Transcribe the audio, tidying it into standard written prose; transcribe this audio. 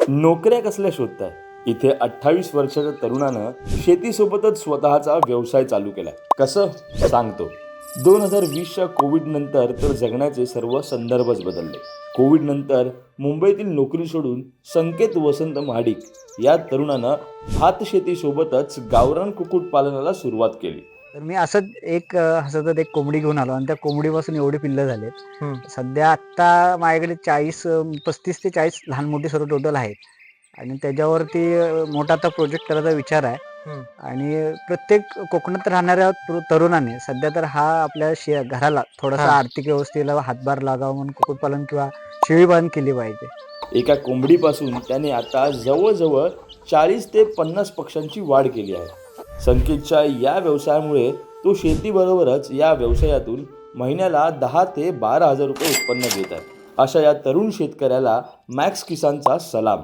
नोकऱ्या कसल्या शोधताय? इथे 28 वर्षाच्या तरुणानं शेतीसोबतच स्वतःचा व्यवसाय चालू केलाय. कसं? सांगतो. 2020च्या कोविड नंतर तर जगण्याचे सर्व संदर्भच बदलले. कोविड नंतर मुंबईतील नोकरी सोडून संकेत वसंत महाडिक या तरुणानं भातशेतीसोबतच गावरान कुक्कुटपालनाला सुरुवात केली. तर मी असंच हसतच एक कोंबडी घेऊन आलो आणि त्या कोंबडीपासून एवढी पिल्लं झालेत. सध्या आत्ता माझ्याकडे 35 ते 40 लहान मोठी सर्व टोटल आहेत आणि त्याच्यावरती मोठा आता प्रोजेक्ट करायचा विचार आहे. आणि प्रत्येक कोकणात राहणाऱ्या तरुणाने सध्या तर हा आपल्या घराला थोडासा आर्थिक व्यवस्थेला हातभार लागावा म्हणून कुक्कुटपालन किंवा शेळीपालन केली पाहिजे. एका कोंबडीपासून त्याने आता जवळजवळ 40 ते 50 पक्ष्यांची वाढ केली आहे. संकेतच्या या व्यवसायामुळे तो शेतीबरोबरच या व्यवसायातून महिन्याला 10 ते 12 हजार रुपये उत्पन्न घेत आहे. अशा या तरुण शेतकऱ्याला मॅक्स किसानचा सलाम.